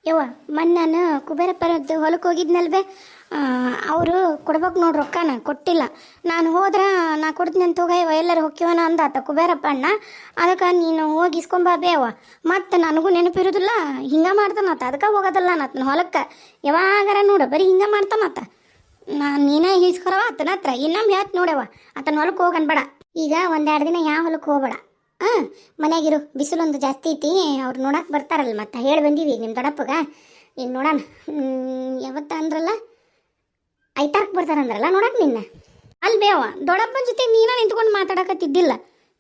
ಯವ್ವ ಮೊನ್ನೆ ನಾನು ಕುಬೇರಪ್ಪನದ್ದು ಹೊಲಕ್ಕೆ ಹೋಗಿದ್ನಲ್ವೇ. ಅವರು ಕೊಡ್ಬೇಕು ನೋಡ್ರಿ ರೊಕ್ಕನ ಕೊಟ್ಟಿಲ್ಲ. ನಾನು ಹೋದ್ರೆ ನಾ ಕೊಡ್ತೀನಿ ಅಂತ ಹೋಗಯ್ಯವ ಎಲ್ಲರೂ ಹೊಕ್ಕಿವನ ಅಂದಾತ ಕುಬೇರಪ್ಪ ಅಣ್ಣ. ಅದಕ್ಕೆ ನೀನು ಹೋಗಿ ಇಸ್ಕೊಂಬ ಬೇವ. ಮತ್ತು ನನಗೂ ನೆನಪಿರೋದಿಲ್ಲ, ಹಿಂಗೆ ಮಾಡ್ತಾನತ್ತ. ಅದಕ್ಕೆ ಹೋಗೋದಲ್ಲ ನತ್ತನ ಹೊಲಕ್ಕೆ ಯಾವಾಗಾರ ನೋಡು ಬರೀ ಹಿಂಗೆ ಮಾಡ್ತಾನತ್ತ. ನಾನು ನೀನೇ ಇಸ್ಕೊರವ ಆತನ ಹತ್ರ ಇನ್ನೊಮ್ಮೆ ಹೇಳ್ತು ನೋಡವ ಆತನ ಹೊಲಕ್ಕೆ ಹೋಗನ್ಬೇಡ. ಈಗ ಒಂದೆರಡು ದಿನ ಯಾವ ಹೊಲಕ್ಕೆ ಹೋಗ್ಬೇಡ. ಮನೆಯಾಗಿರು, ಬಿಸಿಲೊಂದು ಜಾಸ್ತಿ ಐತಿ. ಅವ್ರು ನೋಡಕ್ಕೆ ಬರ್ತಾರಲ್ಲ, ಮತ್ತೆ ಹೇಳಿ ಬಂದೀವಿ ನಿಮ್ಮ ದೊಡ್ಡಪ್ಪಗ. ಈಗ ನೋಡೋಣ ಯಾವತ್ತ ಅಂದ್ರಲ್ಲ ಐತಾರಕ್ಕೆ ಬರ್ತಾರಂದ್ರಲ್ಲ ನೋಡಕ್ಕೆ ನಿನ್ನ. ಅಲ್ಲಿ ಬೇವ ದೊಡ್ಡಪ್ಪನ ಜೊತೆ ನೀನ ನಿಂತ್ಕೊಂಡು ಮಾತಾಡಕತ್ತಿದ್ದಿಲ್ಲ.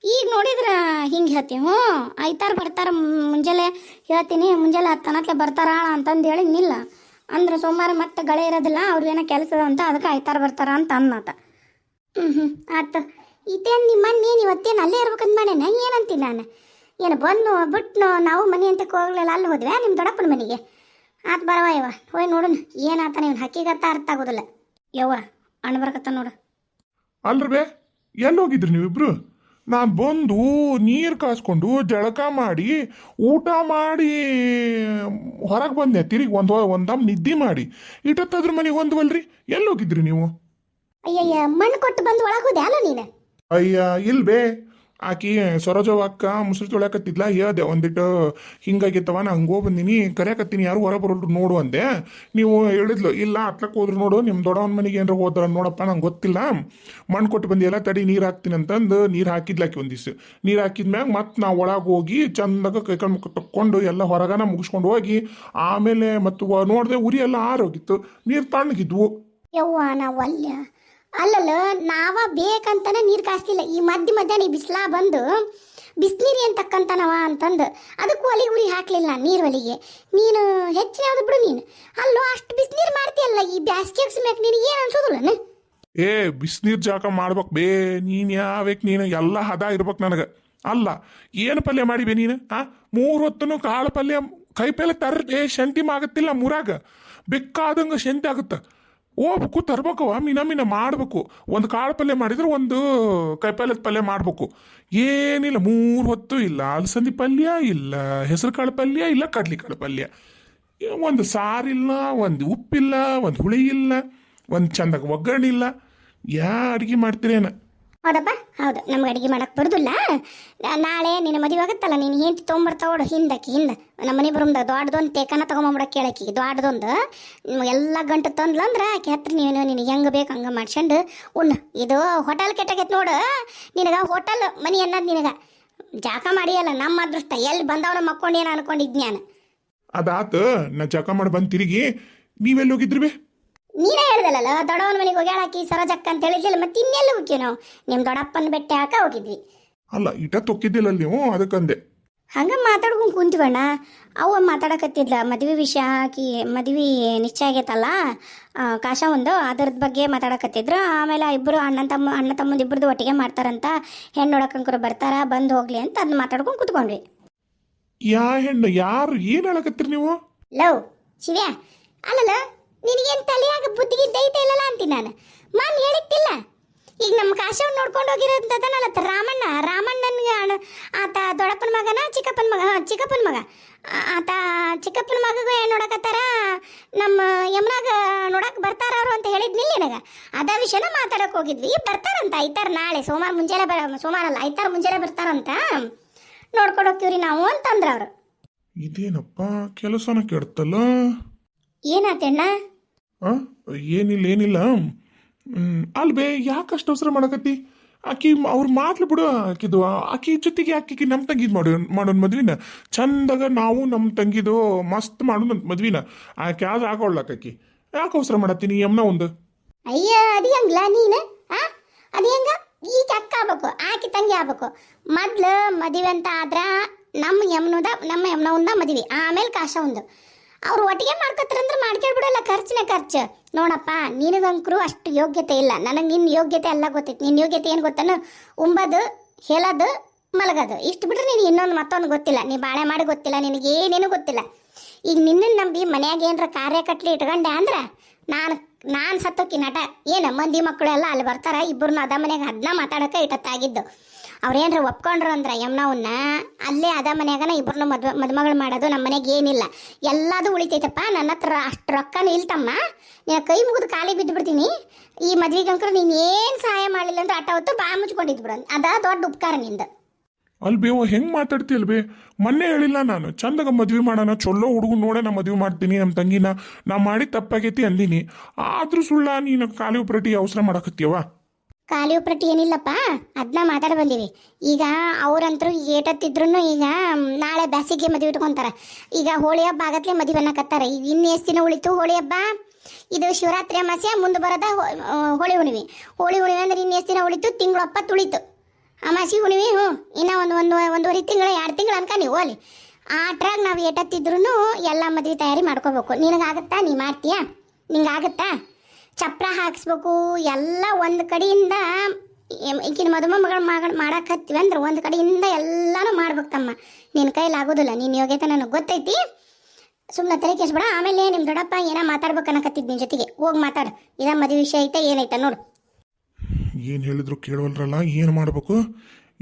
ಈಗ ನೋಡಿದ್ರೆ ಹಿಂಗೆ ಹೇಳ್ತೀವಿ. ಹ್ಞೂ ಐತಾರ ಬರ್ತಾರ, ಮುಂಜಾನೆ ಹೇಳ್ತೀನಿ ಮುಂಜಾನೆ 10 ಗಂಟೆ ಬರ್ತಾರ ಅಂತಂದು ಹೇಳಿ ನಿಲ್ಲ ಅಂದ್ರೆ ಸೋಮವಾರ ಮತ್ತೆ ಗಳೆ ಇರೋದಿಲ್ಲ, ಅವ್ರಿಗೇನೋ ಕೆಲಸ ಅಂತ, ಅದಕ್ಕೆ ಐತಾರ ಬರ್ತಾರ ಅಂತ ಅನ್ನತ. ಆಯ್ತು. ಇದೇನು ನಿಮ್ಮ ನೀನು ಇವತ್ತೇನು ಅಲ್ಲೇ ಇರ್ಬೇಕಂತ ಮಾಡೇನ ಏನಂತೀನಿ ನಾನು. ಏನು ಬಂದು ಬಿಟ್ಟು ನಾವು ಮನೆ ಅಂತ ಹೋಗ್ಲಿಲ್ಲ, ಅಲ್ಲಿ ಹೋದ್ವಿ ನಿಮ್ಮ ದೊಡ್ಡಪ್ಪನ ಮನೆಗೆ. ಆತು ಬರವ ಯವ್ವ, ಹೋಯ್ ನೋಡೋಣ ಏನಾತ. ನೀವು ಹಕ್ಕಿಗತ್ತ ಅರ್ಥ ಆಗೋದಿಲ್ಲ ಯವ್ವ. ಅಣ್ಣ ಬರಕತ್ತ ನೋಡು. ಅಲ್ರಿ ಬೇ, ಎಲ್ಲಿ ಹೋಗಿದ್ರಿ ನೀವಿಬ್ರು? ನಾನು ಬಂದು ನೀರು ಕಾಸ್ಕೊಂಡು ಜಳಕ ಮಾಡಿ ಊಟ ಮಾಡಿ ಹೊರಗೆ ಬಂದೆ. ತಿರುಗಿ ಒಂದಮ್ ನಿದ್ದೆ ಮಾಡಿ ಇಟ್ಟತ್ತಾದ್ರ ಮನೆಗೆ ಹೊಂದ್ವಲ್ರಿ. ಎಲ್ಲಿ ಹೋಗಿದ್ರಿ ನೀವು? ಅಯ್ಯಯ್ಯ, ಮಣ್ಣು ಕೊಟ್ಟು ಬಂದು ಒಳಗೆ ಹೋದೆ ಅಲ್ಲ ನೀನು? ಅಯ್ಯ ಇಲ್ಬೇ, ಆಕಿ ಸರೋಜವ ಅಕ್ಕ ಮುಸುರು ತೊಳ್ಯಾಕತ್ತಿದ್ಲ. ಹೇಳ್ದೆ ಒಂದಿಟ್ಟು ಹಿಂಗಾಗಿತ್ತವ, ನಾ ಹಂಗೋ ಬಂದಿನಿ ಕರ್ಯಾಕತ್ತೀನಿ, ಯಾರು ಹೊರ ಬರೋಲ್ರು ನೋಡು ಅಂದೆ. ನೀವು ಹೇಳಿದ್ಲು ಇಲ್ಲ ಹತ್ಲಕ್ಕೆ ಹೋದ್ರು ನೋಡು, ನಿಮ್ಮ ದೊಡ್ಡವನ ಮನೆಗೆ ಏನಾರ ಹೋದ್ರ ನೋಡಪ್ಪ, ನಂಗೆ ಗೊತ್ತಿಲ್ಲ, ಮಣ್ಣು ಕೊಟ್ಟು ಬಂದಿ ಎಲ್ಲ ತಡಿ ನೀರು ಹಾಕ್ತೀನಿ ಅಂತಂದು ನೀರು ಹಾಕಿದ್ಲಾಕಿ ಒಂದಿವ್ಸ. ನೀರು ಹಾಕಿದ್ಮ್ಯಾಗ ಮತ್ತೆ ನಾವು ಒಳಗೆ ಹೋಗಿ ಚಂದಾಗ ಕೈಕಾಲು ಮುಖ ತಕ್ಕೊಂಡು ಎಲ್ಲ ಹೊರಗನ ಮುಗಿಸ್ಕೊಂಡು ಹೋಗಿ ಆಮೇಲೆ ಮತ್ತು ನೋಡಿದೆ ಉರಿ ಎಲ್ಲ ಆರೋಗಿತ್ತು, ನೀರು ತಣ್ಣಗಿದ್ವು. ಯವ್ವ ನಾವು ಅಲ್ಲಲ್ಲ ನಾವ ಬೇಕಂತಾನೆ ನೀರು ಕಾಸ್ತಿಲ್ಲ. ಈ ಮಧ್ಯಾಹ್ನ ಬಿಸಿಲಾ ಬಂದು ಬಿಸಿನೀರು ಏನು ತಕ್ಕಂತಾನವ ಅಂತಂದು ಅದಕ್ಕೂ ಒಲಿಗೆ ಉರಿ ಹಾಕ್ಲಿಲ್ಲ ನೀರು ಒಲಿಗೆ. ನೀನು ಹೆಚ್ಚಿನ ಯಾವ್ದು ಬಿಡು ನೀನು. ಅಲ್ಲೋ ಅಷ್ಟು ಬಿಸಿನೀರು ಮಾಡ್ತೀಯಲ್ಲ ಈ ಬ್ಯಾಸ್ಗೆ ಸಮೇತ ನಿನಗೆ ಏನು ಅನ್ಸೋದಿಲ್ಲ? ಏ ಬಿಸಿನೀರು ಜಾಕ ಮಾಡ್ಬೇಕು ಬೇ, ನೀನು ಯಾವಕ್ ನೀನು ಎಲ್ಲ ಹದ ಇರ್ಬೇಕು ನನಗೆ. ಅಲ್ಲ ಏನು ಪಲ್ಯ ಮಾಡಿಬೇ ನೀನು? 3 ಹೊತ್ತನು ಕಾಳು ಪಲ್ಯ ಕೈ ಪಲ್ಯ ತರ್ರೆ ಶಂತಿ ಆಗತ್ತಿಲ್ಲ ಮೂರಾಗ, ಬೇಕಾದಂಗೆ ಶಂತಿ ಆಗುತ್ತೆ. ಹೋಗ್ಬೇಕು ತರ್ಬೇಕವ, ಮಿನ ಮಾಡಬೇಕು. ಒಂದು ಕಾಳು ಪಲ್ಯ ಮಾಡಿದ್ರೆ ಒಂದು ಕೈಪಲ್ಯದ ಪಲ್ಯ ಮಾಡಬೇಕು. ಏನಿಲ್ಲ 3 ಹೊತ್ತು ಇಲ್ಲ ಅಲಸಂದಿ ಪಲ್ಯ, ಇಲ್ಲ ಹೆಸರು ಕಾಳು ಪಲ್ಯ, ಇಲ್ಲ ಕಡ್ಲಿ ಕಾಳು ಪಲ್ಯ, ಒಂದು ಸಾರಿಲ್ಲ, ಒಂದು ಉಪ್ಪಿಲ್ಲ, ಒಂದು ಹುಳಿ ಇಲ್ಲ, ಒಂದು ಚಂದಾಗ ಒಗ್ಗರಣೆ ಇಲ್ಲ. ಅಡುಗೆ ಮಾಡ್ತೀರೇನ? ಹೌದಪ್ಪ ಹೌದು, ನಮ್ಗೆ ಅಡುಗೆ ಮಾಡಕ್ಕೆ ಬರೋದಿಲ್ಲ. ನಾಳೆ ನಿನ್ನ ಮದುವೆ ಆಗುತ್ತಲ್ಲ, ನೀನು ಹೆಂಡತಿ ತೊಗೊಂಬರ್ತಾವೋಡು ಹಿಂದೆ ನಮ್ಮ ಮನೆ ಬರುಮ್ದ ದೊಡ್ಡದೊಂದು ತೇಕನ ತೊಗೊಂಬಂಬಿಡಕ್ಕೆ ಕೇಳಕ್ಕಿ. ದೊಡ್ಡದೊಂದು ಎಲ್ಲ ಗಂಟು ತಂದ್ಲು ಅಂದ್ರೆ ಆಕೆ ಹತ್ರ ನೀನು ನಿನಗೆ ಹೆಂಗೆ ಬೇಕು ಹಂಗೆ ಮಾಡ್ಸ್ಕೊಂಡು ಉಣ್ಣು. ಇದು ಹೋಟೆಲ್ ಕೆಟ್ಟಾಗೈತೆ ನೋಡು ನಿನಗೆ. ಹೋಟೆಲ್ ಮನೆ ಅನ್ನೋದು ನಿನಗೆ ಜಾಕ ಮಾಡಿಯಲ್ಲ. ನಮ್ಮ ಅದೃಷ್ಟ ಎಲ್ಲಿ ಬಂದವನ ಮಕ್ಕೊಂಡೇನು ಅನ್ಕೊಂಡಿದ್ನ್ಯಾನು. ಅದಾತು, ನಾ ಜಕ ಮಾಡಿ ಬಂದು ತಿರುಗಿ ನೀವೆಲ್ಲಿ ಹೋಗಿದ್ರಿ ಬೇ? ನೀನೇ ಹೇಳ್ದಲ್ಲ ದೊಡ್ಡವನ ಮನೆಗೆ ಹೋಗಿ ಹಾಕಿ ಸರೋಜಕ್ಕ ಅಂತ ಹೇಳಿದ್ಲಿಲ್ಲ, ಮತ್ತೆ ಇನ್ನೆಲ್ಲ ಹೋಗ್ತೀವಿ ನಾವು? ನಿಮ್ಮ ದೊಡ್ಡಪ್ಪನ ಬೆಟ್ಟ ಹಾಕ ಹೋಗಿದ್ವಿ. ಅಲ್ಲ ಇಟ ತೊಕ್ಕಿದ್ದಿಲ್ಲ ನೀವು, ಅದಕ್ಕಂದೆ. ಹಂಗೆ ಮಾತಾಡ್ಕೊಂಡು ಕುಂತೀವಣ್ಣ. ಅವ ಮಾತಾಡಕತ್ತಿದ್ಲ ಮದುವೆ ವಿಷಯ, ಹಾಕಿ ಮದುವೆ ನಿಶ್ಚಯ ಆಗೈತಲ್ಲ ಕಾಶ ಒಂದು, ಅದರದ ಬಗ್ಗೆ ಮಾತಾಡಕತ್ತಿದ್ರು. ಆಮೇಲೆ ಇಬ್ಬರು ಅಣ್ಣ ತಮ್ಮಂದು ಇಬ್ಬರದು ಒಟ್ಟಿಗೆ ಮಾಡ್ತಾರಂತ, ಹೆಣ್ಣು ನೋಡಕ್ಕಂಕರು ಬರ್ತಾರ, ಬಂದು ಹೋಗ್ಲಿ ಅಂತ ಅದನ್ನ ಮಾತಾಡ್ಕೊಂಡು ಕುತ್ಕೊಂಡ್ವಿ. ಯಾ ಹೆಣ್ಣು? ಯಾರು ಏನು ಹೇಳಕತ್ತೀರಿ ನೀವು? ಲವ್ ಶಿವ್ಯಾ, ಅಲ್ಲಲ್ಲ ನಿನಗೇನು ತಲೆಯಾಗ ಬುದ್ಧಿಗಿದ್ದ ಐತೆ ಇಲ್ಲಲ್ಲ ಅಂತೀನಿ ನಾನು. ಮಾನ್ ಹೇಳಿತ್ತಿಲ್ಲ. ಈಗ ನಮ್ಮ ಕಾಶವ್ನ ನೋಡ್ಕೊಂಡು ಹೋಗಿರೋದನ್ನಲ್ಲ ರಾಮಣ್ಣನಿಗೆ ಆತ ದೊಡ್ಡಪ್ಪನ ಮಗನ ಚಿಕ್ಕಪ್ಪನ ಮಗ ಆತ ಚಿಕ್ಕಪ್ಪನ ಮಗಗೂ ಏನು ನೋಡಕತ್ತಾರ, ನಮ್ಮ ಯಮನಾಗ ನೋಡಕ್ಕೆ ಬರ್ತಾರ ಅವರು ಅಂತ ಹೇಳಿದ್ನಿಲ್ಲ ನನಗೆ. ಅದ ವಿಷಯನ ಮಾತಾಡಕ್ಕೆ ಹೋಗಿದ್ವಿ. ಬರ್ತಾರಂತ ಐತಾರ ನಾಳೆ ಸೋಮವಾರ ಮುಂಜಾನೆ ಬರ್ತಾರಂತ, ನೋಡ್ಕೊಂಡು ಹೋಗ್ತೀವ್ರಿ ನಾವು ಅಂತಂದ್ರ ಅವರು. ಇದೇನಪ್ಪ ಕೆಲಸನ ಕೆಡ್ತಲ್ಲ. ಏನಾತಣ್ಣ? ಏನಿಲ್ಲ. ಅಲ್ಬೇ ಯಾಕಷ್ಟು ಅವಸರ ಮಾಡಕತ್ತಿ? ಆಕಿ ಅವ್ರ ಮಾತ್ಲು ಬಿಡು. ಆಕಿದು ಆಕಿ ಜೊತೆಗೆ ಆಕಿಗೆ ನಮ್ಮ ತಂಗಿದ್ ಮಾಡೋಣ ಮದ್ವಿನ ಚಂದಾಗ. ನಾವು ನಮ್ಮ ತಂಗಿದು ಮಸ್ತ್ ಮಾಡೋಣ ಮದ್ವಿನ. ಆಕೆ ಯಾವ್ದು ಆಗೋಳ್ಳಾಕಿ ಯಾಕೆ ಅವಸರ ಮಾಡತ್ತೀನಿ? ಯಮ್ನ ಒಂದು ಅಯ್ಯ ಅದು ಹೆಂಗ್ಲ ನೀನು? ಅದು ಹೆಂಗ? ಈಗ ಅಕ್ಕ ಆಗ್ಬೇಕು, ಆಕಿ ತಂಗಿ ಆಗ್ಬೇಕು. ಮೊದ್ಲು ಮದುವೆ ಅಂತ ಆದ್ರ ನಮ್ಮ ಯಮ್ನ ಒಂದ ಮದ್ವಿ, ಆಮೇಲೆ ಕಾಶ ಒಂದು. ಅವ್ರು ಒಟ್ಟಿಗೆ ಮಾಡ್ಕೊತಾರಂದ್ರೆ ಮಾಡ್ಕೊಳ್ಬಿಡಲ್ಲ, ಖರ್ಚು. ನೋಡಪ್ಪ ನಿನಗಂಕರು ಅಷ್ಟು ಯೋಗ್ಯತೆ ಇಲ್ಲ. ನನಗೆ ನಿನ್ನ ಯೋಗ್ಯತೆ ಎಲ್ಲ ಗೊತ್ತೈತಿ. ನಿನ್ನ ಯೋಗ್ಯತೆ ಏನು ಗೊತ್ತನು? ಉಂಬದು, ಹೇಳೋದು, ಮಲಗೋದು, ಇಷ್ಟು ಬಿಟ್ರೆ ನೀನು ಇನ್ನೊಂದು ಮತ್ತೊಂದು ಗೊತ್ತಿಲ್ಲ. ನೀ ಬಾಳೆ ಮಾಡಿ ಗೊತ್ತಿಲ್ಲ, ನಿನಗೇನೇನು ಗೊತ್ತಿಲ್ಲ. ಈಗ ನಿನ್ನನ್ನು ನಂಬಿ ಮನ್ಯಾಗ ಏನರ ಕಾರ್ಯ ಕಟ್ಲಿ ಇಟ್ಕೊಂಡೆ ಅಂದ್ರೆ ನಾನು ಸತ್ತೋಕಿ ನಟ ಏನು ಮಂದಿ ಮಕ್ಕಳು ಎಲ್ಲ ಅಲ್ಲಿ ಬರ್ತಾರ. ಇಬ್ಬರನ್ನ ಅದ ಮನೆಯಾಗ ಅದನ್ನ ಮಾತಾಡೋಕೆ ಇಟ್ಟತ್ತಾಗಿದ್ದು. ಅವ್ರೇನ್ರ ಒಪ್ಕೊಂಡ್ರು ಅಂದ್ರೆ ಯಮ್ನವನ್ನ ಅಲ್ಲೇ ಅದ ಮನ್ಯಾಗನ ಇಬ್ಬರನ್ನ ಮದುಮಗಳು ಮಾಡೋದು ನಮ್ಮ ಮನೆಗೆ ಏನಿಲ್ಲ, ಎಲ್ಲದೂ ಉಳಿತೈತಪ್ಪ. ನನ್ನ ಹತ್ರ ಅಷ್ಟು ರೊಕ್ಕನೂ ಇಲ್ತಮ್ಮ, ನೀನು ಕೈ ಮುಗಿದು ಖಾಲಿ ಬಿದ್ದು ಬಿಡ್ತೀನಿ. ಈ ಮದ್ವೆಗಂಕರು ನೀನು ಏನು ಸಹಾಯ ಮಾಡಲಿಲ್ಲ ಅಂದ್ರೆ ಅಟ್ಟ ಹೊತ್ತು ಬಾ ಮುಚ್ಕೊಂಡಿದ್ದು ಬಿಡು, ಅದ ದೊಡ್ಡ ಉಪಕಾರ ನಿಂದ. ಅಲ್ಬೇ ಅವ ಹೆಂಗೆ ಮಾತಾಡ್ತಿ ಅಲ್ಬೇ? ಮೊನ್ನೆ ಹೇಳಿಲ್ಲ ನಾನು ಚಂದಾಗ ಮದ್ವೆ ಮಾಡೋಣ, ಚೊಲ್ಲೋ ಹುಡುಗನ್ ನೋಡ ನಾ ಮದ್ವೆ ಮಾಡ್ತೀನಿ, ನಮ್ಮ ತಂಗಿನ ನಾ ಮಾಡಿ ತಪ್ಪಾಗೈತಿ ಅಂದಿನಿ. ಆದ್ರೂ ಸುಳ್ಳ ನೀನು ಖಾಲಿ ಉಪ್ರಟಿ ಅವಸರ ಮಾಡಕತ್ತೀವ? ಖಾಲಿ ಉಪ್ರಟಿ ಏನಿಲ್ಲಪ್ಪ, ಅದನ್ನ ಮಾತಾಡ ಬಂದೀವಿ. ಈಗ ಅವ್ರಂತರೂ ಏಟತ್ತಿದ್ರು ಈಗ ನಾಳೆ ಬ್ಯಾಸಿಗೆ ಮದುವೆ ಇಟ್ಕೊಂತಾರೆ. ಈಗ ಹೋಳಿ ಹಬ್ಬ ಆಗತ್ಲೆ ಮದುವೆ ಅನ್ನಕತ್ತಾರೆ. ಈಗ ಇನ್ನು ಎಷ್ಟು ದಿನ ಉಳಿತು ಹೋಳಿ ಹಬ್ಬ? ಇದು ಶಿವರಾತ್ರಿ ಅಮಾಸ್ಯೆ ಮುಂದೆ ಬರೋದ ಹೋಳಿ ಹುಣ್ಣಿಮೆ. ಹೋಳಿ ಹುಣ್ಣಿಮೆ ಅಂದ್ರೆ ಇನ್ನು ಎಷ್ಟು ದಿನ ಉಳಿತು? ತಿಂಗಳಪ್ಪ ತುಳಿತು. ಅಮಾಸಿ ಹುಣ್ಣಿಮೆ ಇನ್ನೂ ಒಂದೂವರೆ ತಿಂಗಳು 2 ತಿಂಗಳು ಅನ್ಕ ನೀವು ಅಲ್ಲಿ ಆ ಟ್ರಾಗ್ ನಾವು ಏಟತ್ತಿದ್ರು ಎಲ್ಲ ಮದುವೆ ತಯಾರಿ ಮಾಡ್ಕೋಬೇಕು. ನಿನಗಾಗತ್ತಾ? ನೀ ಮಾಡ್ತೀಯಾ? ನಿಂಗಾಗತ್ತಾ? ಚಪ್ರ ಹಾಕಿಸ್ಬೇಕು ಎಲ್ಲ ಒಂದು ಕಡೆಯಿಂದ. ಈಗಿನ ಮಗಳು ಮಾಡಾಕತ್ತೀವಿ ಅಂದ್ರೆ ಒಂದು ಕಡೆಯಿಂದ ಎಲ್ಲನೂ ಮಾಡ್ಬೇಕು ತಮ್ಮ. ನಿನ್ನ ಕೈಲಿ ಆಗೋದಿಲ್ಲ, ನಿನ್ನ ಯೋಗ್ಯತೆ ನನಗೆ ಗೊತ್ತೈತಿ. ಸುಮ್ಮನೆ ತಲೆ ಕೆಸ್ಬೇಡ. ಆಮೇಲೆ ನಿಮ್ಮ ದೊಡ್ಡಪ್ಪ ಏನೋ ಮಾತಾಡ್ಬೇಕು ಅನ್ನಕತ್ತಿದ್ದು ನಿನ್ನ ಜೊತೆಗೆ, ಹೋಗಿ ಮಾತಾಡು. ಇದ ಮದುವೆ ವಿಷಯ ಐತೆ ಏನೈತೆ ನೋಡು. ಏನು ಹೇಳಿದ್ರು ಕೇಳವಲ್ರಲ್ಲ, ಏನು ಮಾಡ್ಬೇಕು?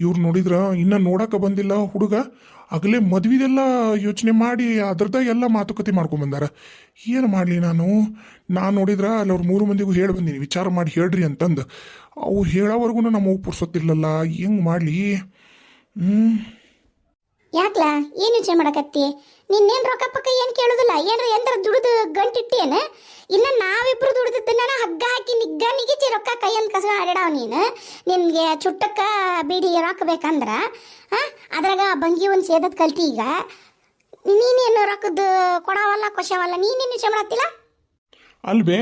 ಇವ್ರು ನೋಡಿದ್ರ ಇನ್ನ ನೋಡಕ್ಕೆ ಬಂದಿಲ್ಲ ಹುಡುಗ, ಆಗಲೇ ಮದ್ವಿದೆಲ್ಲ ಯೋಚನೆ ಮಾಡಿ ಅದ್ರದ ಎಲ್ಲ ಮಾತುಕತೆ ಮಾಡ್ಕೊಂಬಂದಾರ. ಏನು ಮಾಡಲಿ ನಾನು ನೋಡಿದ್ರ ಅಲ್ಲಿ ಅವ್ರು 3 ಮಂದಿಗೂ ಹೇಳಿ ಬಂದೀನಿ, ವಿಚಾರ ಮಾಡಿ ಹೇಳ್ರಿ ಅಂತಂದು. ಅವು ಹೇಳೋವರೆಗೂ ನಮ್ಮ ಪುರ್ಸೊತ್ತಿಲ್ಲಲ್ಲ, ಹೆಂಗೆ ಮಾಡಲಿ? ಯಾಕ್ಲಾ ಏನು ಯೋಚನೆ ಮಾಡಕತ್ತಿ? ನಿನ್ನೇನು ರೊಕ್ಕ ಪಕ್ಕ ಏನು ಕೇಳೋದಿಲ್ಲ, ಏನ್ರ ಎಂದ್ರ ದುಡಿದು ಗಂಟಿಟ್ಟೇನು? ಇನ್ನು ನಾವಿಬ್ರು ದುಡಿದದ್ದನ್ನ ಹಗ್ಗ ಹಾಕಿ ನಿಗಿಚಿ ರೊಕ್ಕ ಕೈಯಂದು ಕಸ ಆಡಾವ ನೀನು. ನಿನಗೆ ಚುಟ್ಟಕ್ಕ ಬೀಡಿ ರೊಕ್ಕ ಬೇಕಂದ್ರೆ ಅದ್ರಾಗ ಬಂಗಿ ಒಂದು ಸೇದದ್ ಕಲ್ತಿ. ಈಗ ನೀನೇನು ರೊಕ್ಕದ ಕೊಡವಲ್ಲ ಕೊಶವಲ್ಲ, ನೀನೇನು ಯೋಚನೆ ಮಾಡತ್ತಿಲ್ಲ? ಅಲ್ವೇ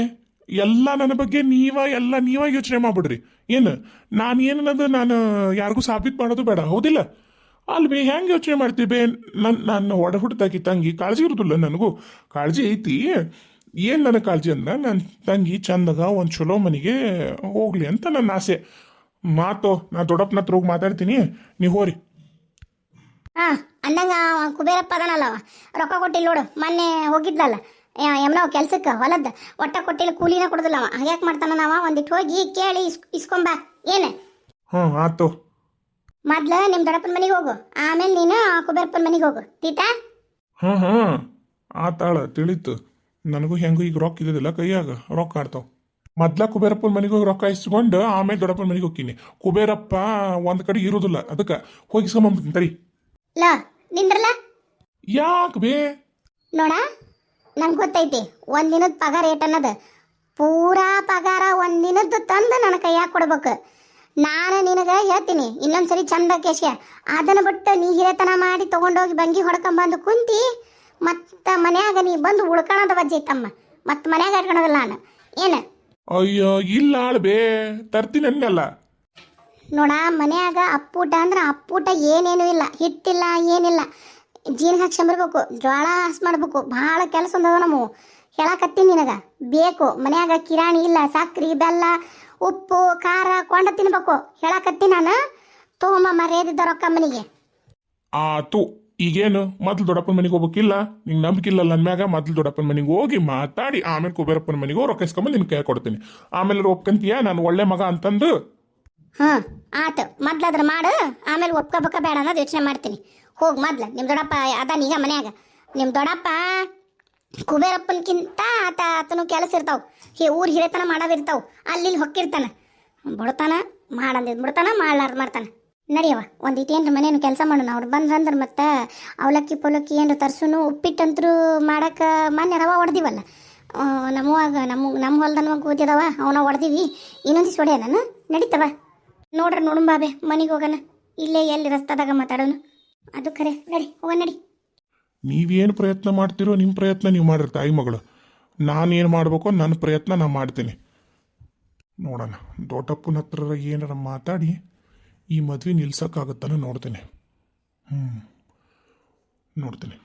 ಎಲ್ಲ ನನ್ನ ಬಗ್ಗೆ ನೀವ ಯೋಚನೆ ಮಾಡ್ಬಿಡ್ರಿ. ಏನು ನಾನೇನದು ನಾನು ಯಾರಿಗೂ ಸಾಬೀತು ಮಾಡೋದು ಬೇಡ, ಹೌದಿಲ್ಲ? ಅಲ್ವೇ ಹೆಂಗೆ ಯೋಚನೆ ಮಾಡ್ತೀವಿ? ನನ್ನ ಒಡ ಹುಟ್ಟದಾಕಿ ತಂಗಿ ಕಾಳಜಿ ಇರೋದಿಲ್ಲ? ನನಗೂ ಕಾಳಜಿ ಐತಿ. ಏನು ನನಗೆ ಕಾಳಜಿ ಅಂದ್ರೆ ನನ್ನ ತಂಗಿ ಚಂದಾಗ ಒಂದು ಚಲೋ ಮನೆಗೆ ಹೋಗ್ಲಿ ಅಂತ ನನ್ನ ಆಸೆ. ನಾ ದೊಡ್ಡಪ್ಪನ ಹತ್ರ ಹೋಗಿ ಮಾತಾಡ್ತೀನಿ, ನೀವು ಹೋರಿ. ಅಂದಂಗ ಕುಬೇರಪ್ಪ ಅದನಲ್ಲವ, ರೊಕ್ಕ ಕೊಟ್ಟಿಲ್ಲ ನೋಡು. ಮೊನ್ನೆ ಹೋಗಿದ್ಲಲ್ಲ ಯಮ್ನವ್ ಕೆಲ್ಸಕ್ಕೆ ಹೊಲದ, ಒಟ್ಟ ಕೊಟ್ಟಿಲ್ಲ, ಕೂಲಿನ ಕೊಡೋದಿಲ್ಲ ಅವ. ಹಂಗ್ಯಾಕೆ ಮಾಡ್ತಾನ? ನಾವ ಒಂದಿಟ್ಟು ಹೋಗಿ ಕೇಳಿ ಇಸ್ಕೊಂಬ. ಏನು? ಆತು. ಮೊದ್ಲು ನಿಮ್ಮ ದೊಡ್ಡಪ್ಪನ ಮನೆಗೆ ಹೋಗು, ಆಮೇಲೆ ನೀನು ಕುಬೇರಪ್ಪನ ಮನೆಗೆ ಹೋಗು. ತೀತಾ? ಆತಾಳ ತಿಳಿತು. ನನಗೂ ಹೆಂಗೂ ಈಗ ರೊಕ್ಕ ಇದ್ದಿಲ್ಲ ಕೈಯಾಗ, ರೊಕ್ಕ ಆಡ್ತಾವ. ಮೊದ್ಲ ಕುಬೇರಪ್ಪನ ಮನೆಗೆ ಹೋಗಿ ರೊಕ್ಕ ಇಸ್ಕೊಂಡು ಆಮೇಲೆ ದೊಡ್ಡಪ್ಪನ ಮನೆಗೆ ಹೋಗ್ತೀನಿ. ಕುಬೇರಪ್ಪ ಒಂದು ಕಡೆ ಇರೋದಿಲ್ಲ, ಅದಕ್ಕೆ ಹೋಗಿ ಇಸ್ಕೊಂಬಂದ್ಬಿಡ್ತೀನಿ ತರಿ. ನಿಂದ್ರಲ್ಲ ಯಾಕೆ ಬೇ? ನೋಡ, ನಂಗೆ ಗೊತ್ತೈತಿ ಒಂದಿನದ ಪಗಾರ ಏಟ್ ಅನ್ನೋದು. ಪೂರಾ ಪಗಾರ ಒಂದಿನದ್ದು ತಂದು ನನ್ನ ಕೈಯಾಗ ಕೊಡ್ಬೇಕು. ನಾನು ನಿನಗೆ ಹೇಳ್ತೀನಿ ಇನ್ನೊಂದ್ಸರಿ ಚಂದ ಕೇಶ, ಅದನ್ನು ಬಿಟ್ಟು ನೀ ಹಿರೇತನ ಮಾಡಿ ತೊಗೊಂಡೋಗಿ ಬಂಗಿ ಹೊಡ್ಕೊಂಬಂದು ಕುಂತಿ ಮತ್ತು ಮನ್ಯಾಗ ನೀ ಬಂದು ಉಳ್ಕೊಳೋದು ವಜ್ಜೈತಮ್ಮ. ಮತ್ತು ಮನ್ಯಾಗ ಇಟ್ಕೊಳೋದಿಲ್ಲ ನಾನು. ಏನು? ಅಯ್ಯೋ ಇಲ್ಲ ಆಳ್ಬೇ, ತರ್ತೀನಿ ಅನ್ನಲ್ಲ. ನೋಡ, ಮನ್ಯಾಗ ಅಪ್ಪೂಟ ಅಂದ್ರೆ ಅಪ್ಪೂಟ ಏನೇನೂ ಇಲ್ಲ, ಹಿಟ್ಟಿಲ್ಲ ಏನಿಲ್ಲ. ಜೀರಿಗೆ ಹಾಕ್ಸ್ಕೊಂಬರ್ಬೇಕು, ಜೋಳ ಹಸ್ ಮಾಡ್ಬೇಕು, ಭಾಳ ಕೆಲಸ ಒಂದವ ನಮ್ಮವು. ಹೇಳಕತ್ತೀನಿ ನಿನಗೆ, ಬೇಕು ಮನ್ಯಾಗ ಕಿರಾಣಿ ಇಲ್ಲ, ಸಕ್ರೆ ಬೆಲ್ಲ ಉಪ್ಪು ಖಾರ ಕೊಂಡ ತಿನ್ಬೇಕು. ಹೇಳಕತ್ತೀನಿ ನಾನು. ತೊಗೊಂಬ ಮರ್ಯಾದಿದ್ದ ರೊಕ್ಕ ಮನೆಗೆ. ಆತು. ಈಗೇನು ಮೊದ್ಲು ದೊಡ್ಡಪ್ಪನ ಮನೆಗೆ ಹೋಗ್ಬೇಕಿಲ್ಲ? ನಿಂಗೆ ನಂಬಿಕೆ ಇಲ್ಲ ನನ್ನ ಮ್ಯಾಗ? ಮೊದ್ಲು ದೊಡ್ಡಪ್ಪನ ಮನೆಗೆ ಹೋಗಿ ಮಾತಾಡಿ ಆಮೇಲೆ ಕುಬೇರಪ್ಪನ ಮನೆಗೆ ಹೋಗಿ ರೊಕ್ಕ ಇಸ್ಕೊಂಬಂದು ನಿನ್ ಕೈ ಕೊಡ್ತೀನಿ. ಆಮೇಲೆ ಒಪ್ಕಂತೀಯ ನಾನು ಒಳ್ಳೆ ಮಗ ಅಂತಂದು? ಆತು. ಮೊದ್ಲಾದ್ರ ಮಾಡು, ಆಮೇಲೆ ಒಪ್ಕೋಬೇಕ ಬೇಡ ಅನ್ನೋದು ಯೋಚನೆ ಮಾಡ್ತೀನಿ. ಹೋಗಿ ಮೊದ್ಲು ನಿಮ್ಮ ದೊಡ್ಡಪ್ಪ ಅದಾನೀಗ ಮನ್ಯಾಗ. ನಿಮ್ಮ ದೊಡ್ಡಪ್ಪ ಕುಬೇರಪ್ಪನಕ್ಕಿಂತ ಆತನು ಕೆಲಸ ಇರ್ತಾವೆ, ಊರು ಹಿರೇತನ ಮಾಡೋದಿರ್ತಾವೆ. ಅಲ್ಲಿ ಹೊಕ್ಕಿರ್ತಾನೆ, ಬಿಡ್ತಾನ ಮಾಡಂದಿದ್ದು ಬಿಡ್ತಾನ, ಮಾಡ್ಲಾರ್ದು ಮಾಡ್ತಾನೆ. ನಡಿಯವ ಒಂದಿಟ್ಟು ಏನ್ರ ಮನೇನು ಕೆಲಸ ಮಾಡೋಣ. ಅವ್ರು ಬಂದ್ರಂದ್ರೆ ಮತ್ತೆ ಅವಲಕ್ಕಿ ಪೊಲಕ್ಕಿ ಏನ್ರ ತರ್ಸುನು. ಉಪ್ಪಿಟ್ಟಂತರೂ ಮಾಡಕ್ಕೆ ಮೊನ್ನೆ ರವೆ ಹೊಡೆದಿವಲ್ಲ ನಮ್ಮ ಹೊಲ್ದನ ಕೂತಿದವ, ಅವನ ಹೊಡೆದಿವಿ. ಇನ್ನೊಂದು ದಿವ್ಸ ಹೊಡೆಯ ನಾನು ನಡೀತವ. ನೋಡುಂಬಾಬೆ ಮನೆಗೆ ಹೋಗೋಣ. ಇಲ್ಲೇ ಎಲ್ಲಿ ರಸ್ತಾದಾಗ ಮಾತಾಡೋನು. ಅದು ಖರೆ. ನಡಿ ಹೋಗೋಣ, ನಡಿ. ನೀವೇನು ಪ್ರಯತ್ನ ಮಾಡ್ತೀರೋ ನಿಮ್ಮ ಪ್ರಯತ್ನ ನೀವು ಮಾಡಿರಿ ತಾಯಿ ಮಗಳು. ನಾನೇನು ಮಾಡಬೇಕೋ ನನ್ನ ಪ್ರಯತ್ನ ನಾನು ಮಾಡ್ತೀನಿ. ನೋಡೋಣ ದೊಡ್ಡಪ್ಪನ ಹತ್ರ ಏನಾರ ಮಾತಾಡಿ ಈ ಮದ್ವೆ ನಿಲ್ಸೋಕ್ಕಾಗುತ್ತಾನ ನೋಡ್ತೀನಿ. ನೋಡ್ತೀನಿ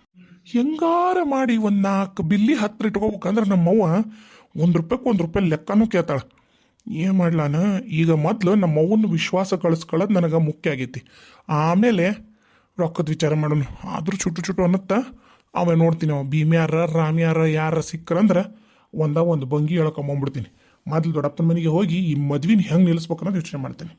ಹೆಂಗಾರ ಮಾಡಿ ಒಂದು 4 ಬಿಲ್ಲಿ ಹತ್ರ ಇಟ್ಕೋಬೇಕಂದ್ರೆ ನಮ್ಮವ್ವ ₹1 ಲೆಕ್ಕನೂ ಕೇಳ್ತಾಳೆ. ಏನು ಮಾಡ್ಲಾನ ಈಗ? ಮೊದಲು ನಮ್ಮವ್ವನ ವಿಶ್ವಾಸ ಕಳಿಸ್ಕೊಳ್ಳೋದು ನನಗೆ ಮುಖ್ಯ ಆಗೈತಿ. ಆಮೇಲೆ ರೊಕ್ಕದ ವಿಚಾರ ಮಾಡೋಣ. ಆದರೂ ಚುಟ್ಟು ಅನ್ನತ್ತಾ ಅವ ನೋಡ್ತೀನಿ. ಅವ ಭೀಮ್ಯಾರ ರಾಮ್ಯಾರ ಯಾರ ಸಿಕ್ಕರಂದ್ರೆ ಒಂದು ಬಂಗಿ ಹೇಳ್ಕೊಂಬಂದ್ಬಿಡ್ತೀನಿ. ಮೊದಲು ದೊಡ್ಡಪ್ಪನ ಮನೆಗೆ ಹೋಗಿ ಈ ಮದ್ವಿನ ಹೆಂಗೆ ನಿಲ್ಲಿಸ್ಬೇಕು ಅನ್ನೋದು ಯೋಚನೆ ಮಾಡ್ತೀನಿ.